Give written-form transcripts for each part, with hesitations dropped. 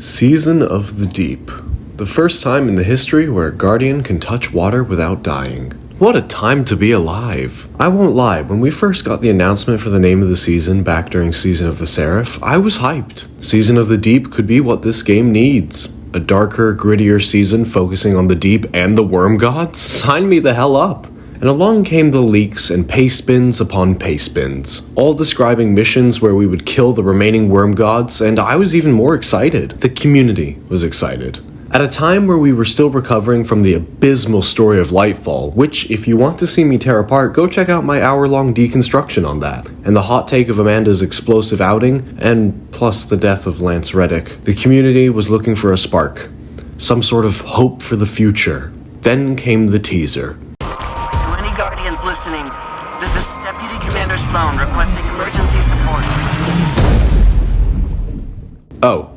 Season of the Deep. The first time in the history where a guardian can touch water without dying. What a time to be alive. I won't lie, when we first got the announcement for the name of the season back during Season of the Seraph, I was hyped. Season of the Deep could be what this game needs. A darker, grittier season focusing on the deep and the worm gods? Sign me the hell up. And along came the leaks and paste bins upon paste bins, all describing missions where we would kill the remaining worm gods, and I was even more excited. The community was excited. At a time where we were still recovering from the abysmal story of Lightfall, which, if you want to see me tear apart, go check out my hour-long deconstruction on that, and the hot take of Amanda's explosive outing, and plus the death of Lance Reddick, the community was looking for a spark. Some sort of hope for the future. Then came the teaser. Guardians listening. This is Deputy Commander Sloan requesting emergency support. Oh,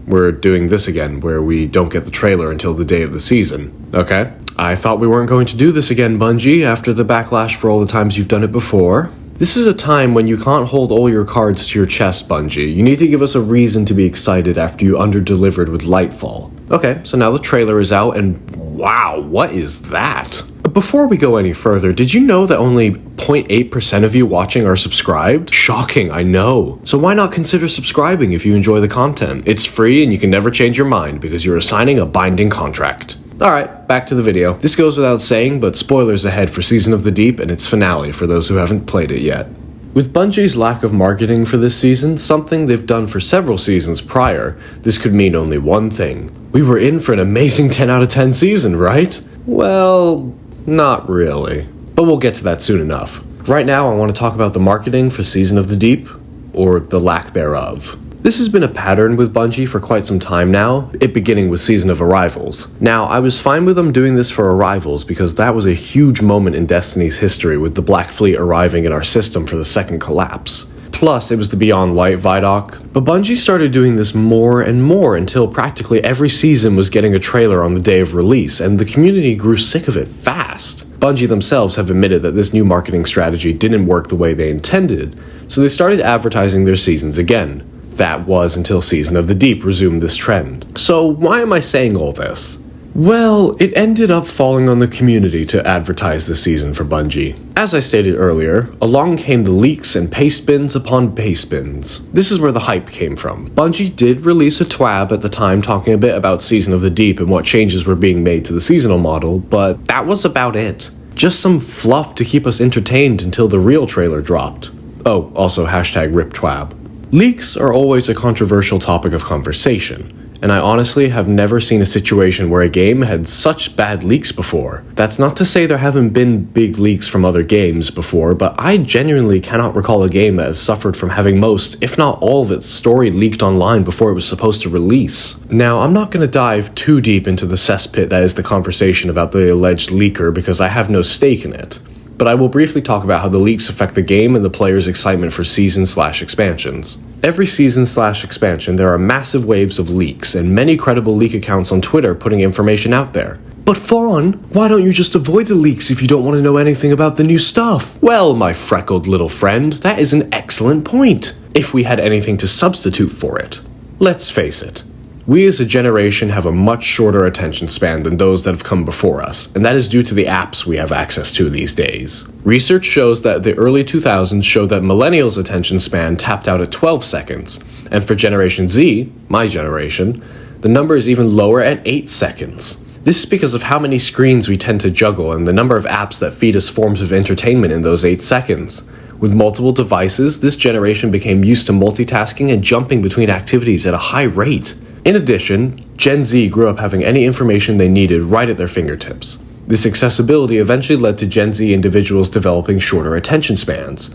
we're doing this again, where we don't get the trailer until the day of the season. Okay. I thought we weren't going to do this again, Bungie, after the backlash for all the times you've done it before. This is a time when you can't hold all your cards to your chest, Bungie. You need to give us a reason to be excited after you under-delivered with Lightfall. Okay, so now the trailer is out, and wow, what is that? Before we go any further, did you know that only 0.8% of you watching are subscribed? Shocking, I know. So why not consider subscribing if you enjoy the content? It's free and you can never change your mind because you're signing a binding contract. Alright, back to the video. This goes without saying, but spoilers ahead for Season of the Deep and its finale for those who haven't played it yet. With Bungie's lack of marketing for this season, something they've done for several seasons prior, this could mean only one thing. We were in for an amazing 10 out of 10 season, right? Well, not really. But we'll get to that soon enough. Right now, I want to talk about the marketing for Season of the Deep, or the lack thereof. This has been a pattern with Bungie for quite some time now, it beginning with Season of Arrivals. Now, I was fine with them doing this for Arrivals because that was a huge moment in Destiny's history with the Black Fleet arriving in our system for the second collapse. Plus, it was the Beyond Light Vidoc. But Bungie started doing this more and more until practically every season was getting a trailer on the day of release, and the community grew sick of it fast. Bungie themselves have admitted that this new marketing strategy didn't work the way they intended, so they started advertising their seasons again. That was until Season of the Deep resumed this trend. So why am I saying all this? Well, it ended up falling on the community to advertise the season for Bungie. As I stated earlier, along came the leaks and paste bins upon paste bins. This is where the hype came from. Bungie did release a twab at the time talking a bit about Season of the Deep and what changes were being made to the seasonal model, but that was about it. Just some fluff to keep us entertained until the real trailer dropped. Oh, also #RipTwab. Leaks are always a controversial topic of conversation, and I honestly have never seen a situation where a game had such bad leaks before. That's not to say there haven't been big leaks from other games before, but I genuinely cannot recall a game that has suffered from having most, if not all of its story leaked online before it was supposed to release. Now, I'm not going to dive too deep into the cesspit that is the conversation about the alleged leaker because I have no stake in it. But I will briefly talk about how the leaks affect the game and the player's excitement for season/expansions. Every season/expansion, there are massive waves of leaks, and many credible leak accounts on Twitter putting information out there. But Fawn, why don't you just avoid the leaks if you don't want to know anything about the new stuff? Well, my freckled little friend, that is an excellent point, if we had anything to substitute for it. Let's face it. We as a generation have a much shorter attention span than those that have come before us, and that is due to the apps we have access to these days. Research shows that the early 2000s showed that millennials' attention span tapped out at 12 seconds, and for Generation Z, my generation, the number is even lower at 8 seconds. This is because of how many screens we tend to juggle and the number of apps that feed us forms of entertainment in those 8 seconds. With multiple devices, this generation became used to multitasking and jumping between activities at a high rate. In addition, Gen Z grew up having any information they needed right at their fingertips. This accessibility eventually led to Gen Z individuals developing shorter attention spans.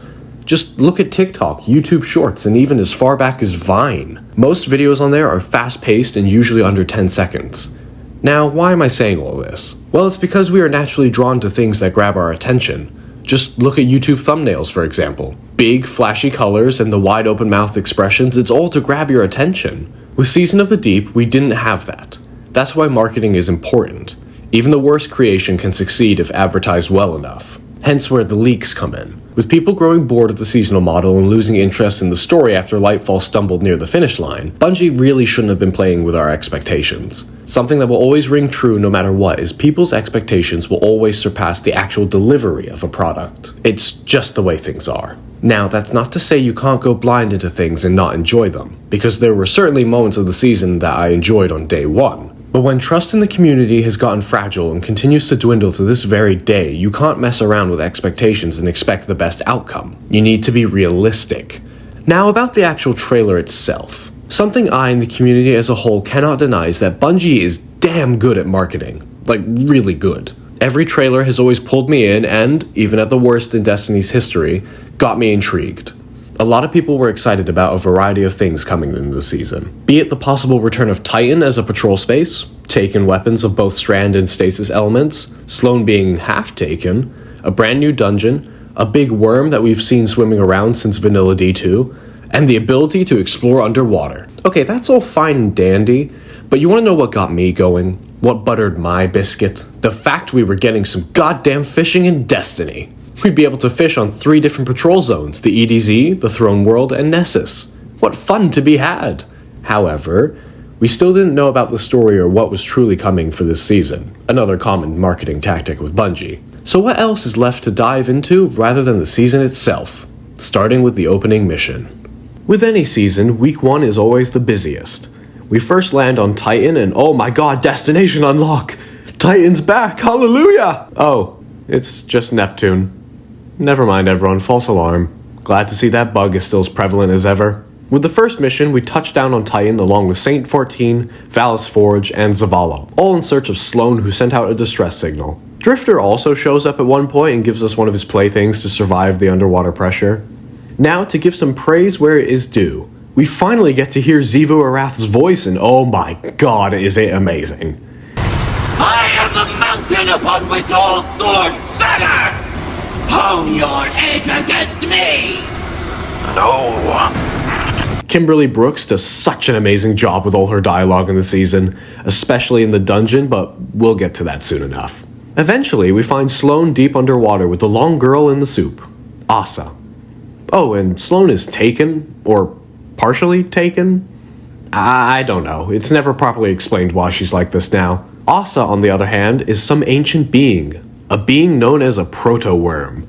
Just look at TikTok, YouTube Shorts, and even as far back as Vine. Most videos on there are fast-paced and usually under 10 seconds. Now, why am I saying all this? Well, it's because we are naturally drawn to things that grab our attention. Just look at YouTube thumbnails, for example. Big, flashy colors and the wide-open mouth expressions, it's all to grab your attention. With Season of the Deep, we didn't have that. That's why marketing is important. Even the worst creation can succeed if advertised well enough. Hence where the leaks come in. With people growing bored of the seasonal model and losing interest in the story after Lightfall stumbled near the finish line, Bungie really shouldn't have been playing with our expectations. Something that will always ring true no matter what is people's expectations will always surpass the actual delivery of a product. It's just the way things are. Now, that's not to say you can't go blind into things and not enjoy them, because there were certainly moments of the season that I enjoyed on day one. But when trust in the community has gotten fragile and continues to dwindle to this very day, you can't mess around with expectations and expect the best outcome. You need to be realistic. Now, about the actual trailer itself. Something I and the community as a whole cannot deny is that Bungie is damn good at marketing. Like, really good. Every trailer has always pulled me in and, even at the worst in Destiny's history, got me intrigued. A lot of people were excited about a variety of things coming in this season. Be it the possible return of Titan as a patrol space, Taken weapons of both Strand and Stasis elements, Sloan being half Taken, a brand new dungeon, a big worm that we've seen swimming around since Vanilla D2, and the ability to explore underwater. Okay, that's all fine and dandy, but you want to know what got me going? What buttered my biscuit? The fact we were getting some goddamn fishing in Destiny. We'd be able to fish on 3 different patrol zones, the EDZ, the Throne World, and Nessus. What fun to be had! However, we still didn't know about the story or what was truly coming for this season. Another common marketing tactic with Bungie. So what else is left to dive into rather than the season itself? Starting with the opening mission. With any season, week 1 is always the busiest. We first land on Titan and oh my god, destination unlock! Titan's back, hallelujah! Oh, it's just Neptune. Never mind everyone, false alarm. Glad to see that bug is still as prevalent as ever. With the first mission, we touch down on Titan along with Saint 14, Valis Forge, and Zavala, all in search of Sloan who sent out a distress signal. Drifter also shows up at one point and gives us one of his playthings to survive the underwater pressure. Now, to give some praise where it is due, we finally get to hear Xivu Arath's voice and oh my god, is it amazing. I am the mountain upon which all swords shatter! Hone your edge against me! No. Kimberly Brooks does such an amazing job with all her dialogue in the season, especially in the dungeon, but we'll get to that soon enough. Eventually, we find Sloan deep underwater with the long girl in the soup, Asa. Oh, and Sloan is taken, or partially taken? I don't know. It's never properly explained why she's like this now. Asa, on the other hand, is some ancient being, a being known as a proto-worm.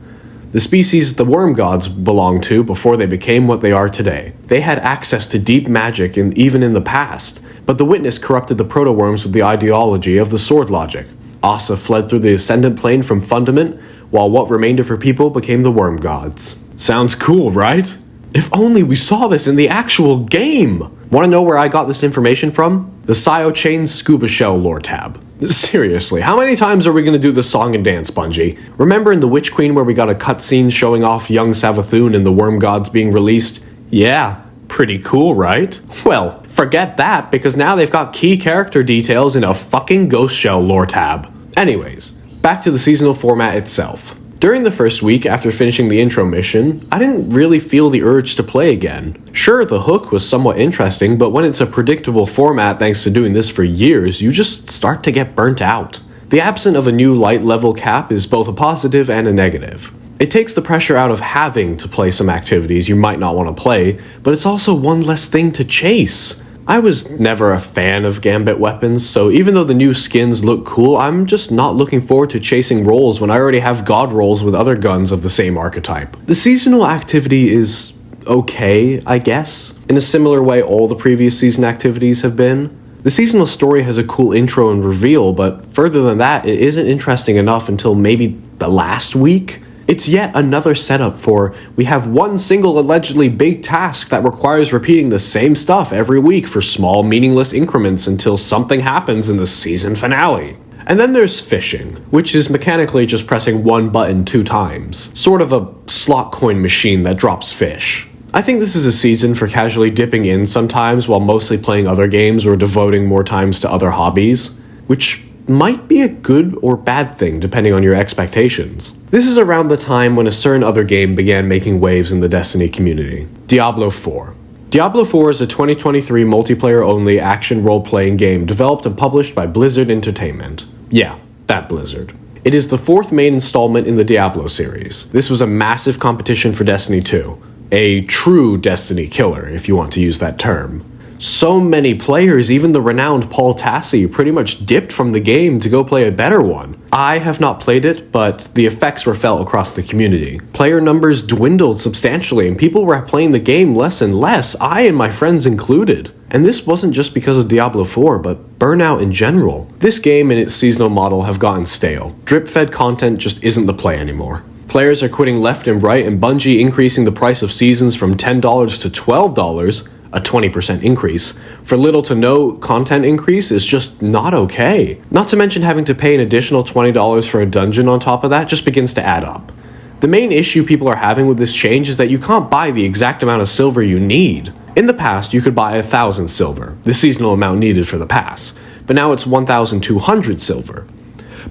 The species the worm gods belonged to before they became what they are today. They had access to deep magic even in the past, but the Witness corrupted the proto-worms with the ideology of the sword logic. Asa fled through the Ascendant Plane from Fundament, while what remained of her people became the worm gods. Sounds cool, right? If only we saw this in the actual game! Want to know where I got this information from? The Sio Chain Scuba Shell lore tab. Seriously, how many times are we going to do this song and dance, Bungie? Remember in The Witch Queen where we got a cutscene showing off young Savathun and the worm gods being released? Yeah, pretty cool, right? Well, forget that, because now they've got key character details in a fucking Ghost Shell lore tab. Anyways, back to the seasonal format itself. During the first week after finishing the intro mission, I didn't really feel the urge to play again. Sure, the hook was somewhat interesting, but when it's a predictable format thanks to doing this for years, you just start to get burnt out. The absence of a new light level cap is both a positive and a negative. It takes the pressure out of having to play some activities you might not want to play, but it's also one less thing to chase. I was never a fan of Gambit weapons, so even though the new skins look cool, I'm just not looking forward to chasing rolls when I already have god rolls with other guns of the same archetype. The seasonal activity is okay, I guess, in a similar way all the previous season activities have been. The seasonal story has a cool intro and reveal, but further than that, it isn't interesting enough until maybe the last week. It's yet another setup for, we have one single allegedly big task that requires repeating the same stuff every week for small meaningless increments until something happens in the season finale. And then there's fishing, which is mechanically just pressing one button 2 times. Sort of a slot coin machine that drops fish. I think this is a season for casually dipping in sometimes while mostly playing other games or devoting more times to other hobbies, which might be a good or bad thing depending on your expectations. This is around the time when a certain other game began making waves in the Destiny community. Diablo 4. Diablo 4 is a 2023 multiplayer-only action role-playing game developed and published by Blizzard Entertainment. Yeah, that Blizzard. It is the 4th main installment in the Diablo series. This was a massive competition for Destiny 2. A true Destiny killer, if you want to use that term. So many players, even the renowned Paul Tassi, pretty much dipped from the game to go play a better one. I have not played it, but the effects were felt across the community. Player numbers dwindled substantially, and people were playing the game less and less, I and my friends included. And this wasn't just because of Diablo 4, but burnout in general. This game and its seasonal model have gotten stale. Drip-fed content just isn't the play anymore. Players are quitting left and right, and Bungie increasing the price of seasons from $10 to $12, a 20% increase, for little to no content increase is just not okay. Not to mention having to pay an additional $20 for a dungeon on top of that just begins to add up. The main issue people are having with this change is that you can't buy the exact amount of silver you need. In the past, you could buy 1,000 silver, the seasonal amount needed for the pass, but now it's 1,200 silver.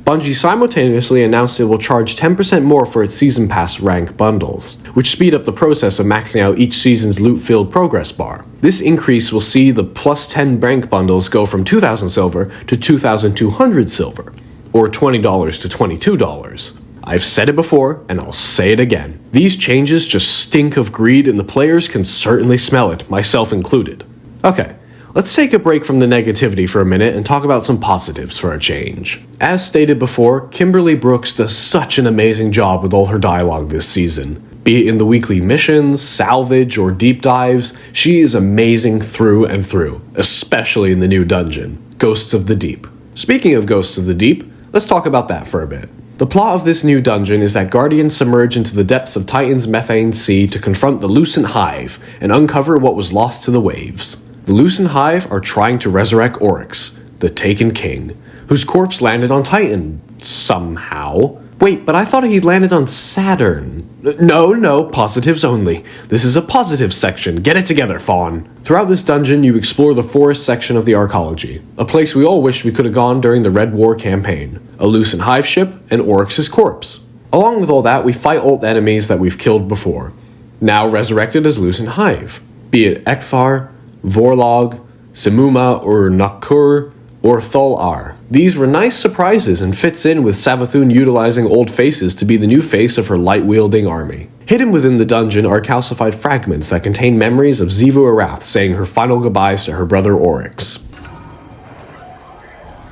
Bungie simultaneously announced it will charge 10% more for its Season Pass rank bundles, which speed up the process of maxing out each season's loot-filled progress bar. This increase will see the plus 10 rank bundles go from 2,000 silver to 2,200 silver, or $20 to $22. I've said it before, and I'll say it again. These changes just stink of greed, and the players can certainly smell it, myself included. Okay. Let's take a break from the negativity for a minute and talk about some positives for a change. As stated before, Kimberly Brooks does such an amazing job with all her dialogue this season. Be it in the weekly missions, salvage, or deep dives, she is amazing through and through, especially in the new dungeon, Ghosts of the Deep. Speaking of Ghosts of the Deep, let's talk about that for a bit. The plot of this new dungeon is that Guardians submerge into the depths of Titan's methane sea to confront the Lucent Hive and uncover what was lost to the waves. The Lucent Hive are trying to resurrect Oryx, the Taken King, whose corpse landed on Titan, somehow. Wait, but I thought he landed on Saturn. No, positives only. This is a positive section, get it together, Fawn. Throughout this dungeon, you explore the forest section of the Arcology, a place we all wished we could have gone during the Red War campaign, a Lucent Hive ship, and Oryx's corpse. Along with all that, we fight alt enemies that we've killed before, now resurrected as Lucent Hive, be it Ekthar, Vorlog, Simuma or Nakur, or Thul-Ar. These were nice surprises and fits in with Savathun utilizing old faces to be the new face of her light-wielding army. Hidden within the dungeon are calcified fragments that contain memories of Xivu Arath saying her final goodbyes to her brother Oryx.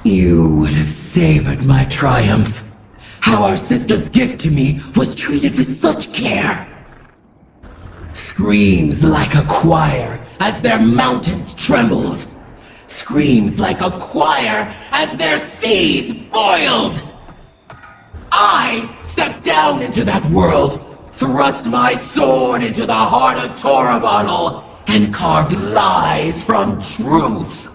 You would have savored my triumph. How our sister's gift to me was treated with such care. Screams like a choir as their mountains trembled. Screams like a choir as their seas boiled. I stepped down into that world, thrust my sword into the heart of Torabottle, and carved lies from truth.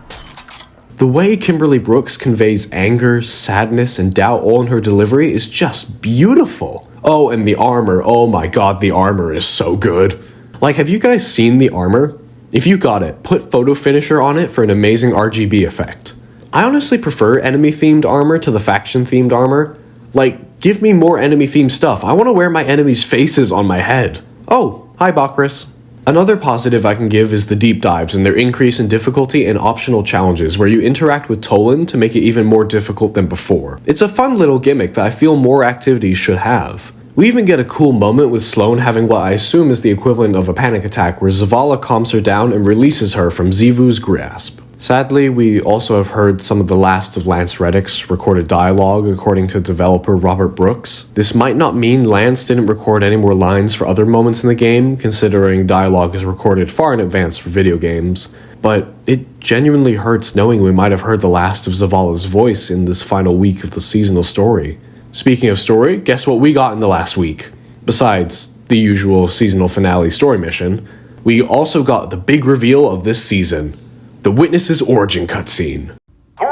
The way Kimberly Brooks conveys anger, sadness, and doubt all in her delivery is just beautiful. Oh, and the armor. Oh my god, the armor is so good. Like, have you guys seen the armor? If you got it, put Photo Finisher on it for an amazing RGB effect. I honestly prefer enemy-themed armor to the faction-themed armor. Like, give me more enemy-themed stuff. I want to wear my enemies' faces on my head. Oh, hi Bakris. Another positive I can give is the deep dives and their increase in difficulty and optional challenges where you interact with Tolan to make it even more difficult than before. It's a fun little gimmick that I feel more activities should have. We even get a cool moment with Sloane having what I assume is the equivalent of a panic attack where Zavala calms her down and releases her from Xivu's grasp. Sadly, we also have heard some of the last of Lance Reddick's recorded dialogue according to developer Robert Brooks. This might not mean Lance didn't record any more lines for other moments in the game, considering dialogue is recorded far in advance for video games, but it genuinely hurts knowing we might have heard the last of Zavala's voice in this final week of the seasonal story. Speaking of story, guess what we got in the last week? Besides the usual seasonal finale story mission, we also got the big reveal of this season, the Witness's origin cutscene. 3,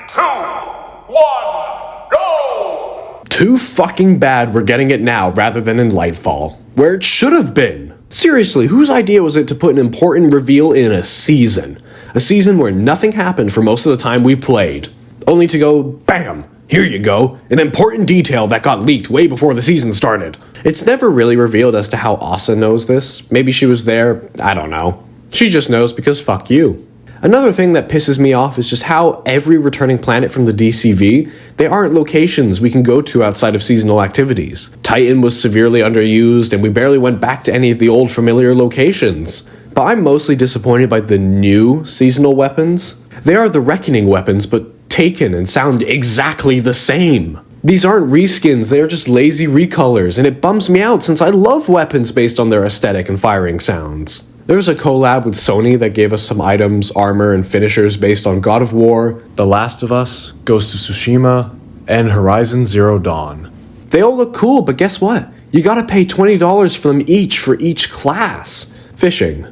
2, 1, go! Too fucking bad we're getting it now rather than in Lightfall, where it should have been. Seriously, whose idea was it to put an important reveal in a season? A season where nothing happened for most of the time we played, only to go, bam! Here you go, an important detail that got leaked way before the season started. It's never really revealed as to how Asa knows this. Maybe she was there, I don't know. She just knows because fuck you. Another thing that pisses me off is just how every returning planet from the DCV, they aren't locations we can go to outside of seasonal activities. Titan was severely underused, and we barely went back to any of the old familiar locations. But I'm mostly disappointed by the new seasonal weapons. They are the Reckoning weapons, but taken and sound exactly the same. These aren't reskins, they are just lazy recolors, and it bums me out since I love weapons based on their aesthetic and firing sounds. There was a collab with Sony that gave us some items, armor, and finishers based on God of War, The Last of Us, Ghost of Tsushima, and Horizon Zero Dawn. They all look cool, but guess what? You gotta pay $20 for them each for each class. Fishing.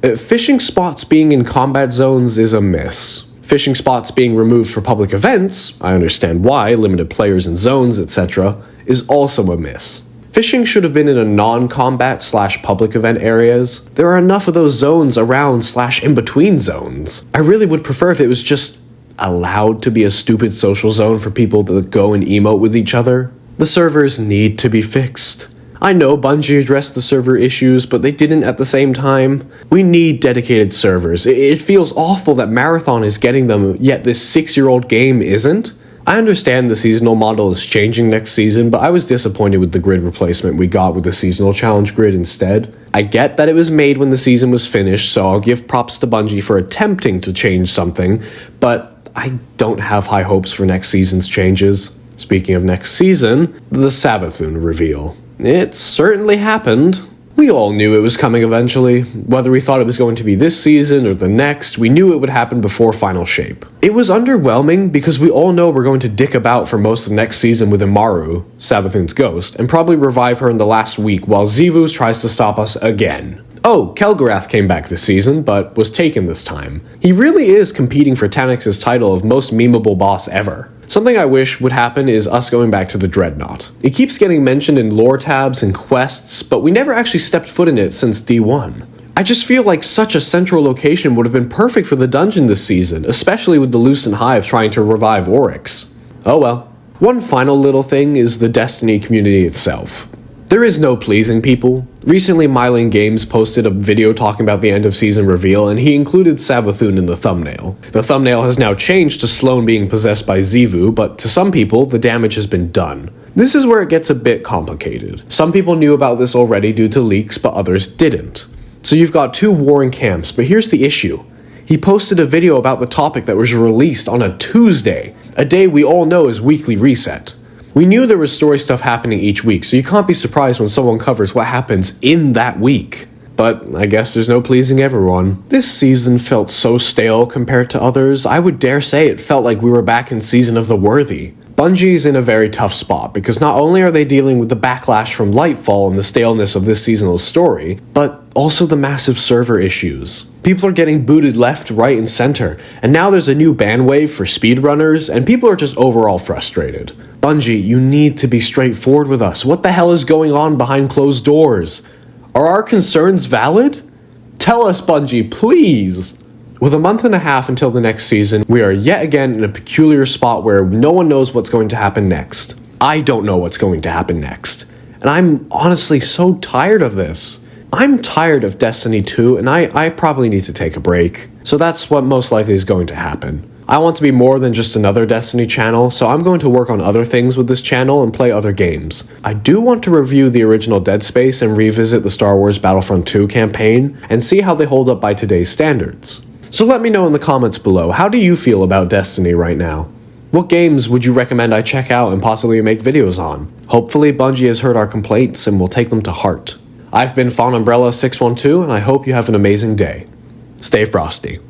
Fishing spots being in combat zones is a miss. Fishing spots being removed for public events, I understand why, limited players and zones, etc., is also a miss. Fishing should have been in a non-combat/public event areas. There are enough of those zones around/in-between zones. I really would prefer if it was just allowed to be a stupid social zone for people that go and emote with each other. The servers need to be fixed. I know Bungie addressed the server issues, but they didn't at the same time. We need dedicated servers. It feels awful that Marathon is getting them, yet this 6-year-old game isn't. I understand the seasonal model is changing next season, but I was disappointed with the grid replacement we got with the seasonal challenge grid instead. I get that it was made when the season was finished, so I'll give props to Bungie for attempting to change something, but I don't have high hopes for next season's changes. Speaking of next season, the Savathun reveal. It certainly happened. We all knew it was coming eventually. Whether we thought it was going to be this season or the next, we knew it would happen before Final Shape. It was underwhelming because we all know we're going to dick about for most of next season with Imaru, Savathun's ghost, and probably revive her in the last week while Zivus tries to stop us again. Oh, Kelgarath came back this season, but was taken this time. He really is competing for Tanix's title of most memeable boss ever. Something I wish would happen is us going back to the Dreadnought. It keeps getting mentioned in lore tabs and quests, but we never actually stepped foot in it since D1. I just feel like such a central location would have been perfect for the dungeon this season, especially with the Lucent Hive trying to revive Oryx. Oh well. One final little thing is the Destiny community itself. There is no pleasing people. Recently, Myling Games posted a video talking about the end of season reveal, and he included Savathun in the thumbnail. The thumbnail has now changed to Sloane being possessed by Xivu, but to some people, the damage has been done. This is where it gets a bit complicated. Some people knew about this already due to leaks, but others didn't. So you've got two warring camps, but here's the issue. He posted a video about the topic that was released on a Tuesday, a day we all know is weekly reset. We knew there was story stuff happening each week, so you can't be surprised when someone covers what happens in that week. But I guess there's no pleasing everyone. This season felt so stale compared to others, I would dare say it felt like we were back in Season of the Worthy. Bungie's in a very tough spot, because not only are they dealing with the backlash from Lightfall and the staleness of this seasonal story, but also the massive server issues. People are getting booted left, right, and center, and now there's a new ban wave for speedrunners, and people are just overall frustrated. Bungie, you need to be straightforward with us. What the hell is going on behind closed doors? Are our concerns valid? Tell us, Bungie, please! With a month and a half until the next season, we are yet again in a peculiar spot where no one knows what's going to happen next. I don't know what's going to happen next. And I'm honestly so tired of this. I'm tired of Destiny 2, and I probably need to take a break. So that's what most likely is going to happen. I want to be more than just another Destiny channel, so I'm going to work on other things with this channel and play other games. I do want to review the original Dead Space and revisit the Star Wars Battlefront 2 campaign, and see how they hold up by today's standards. So let me know in the comments below, how do you feel about Destiny right now? What games would you recommend I check out and possibly make videos on? Hopefully Bungie has heard our complaints and will take them to heart. I've been Fawn Umbrella 612, and I hope you have an amazing day. Stay frosty.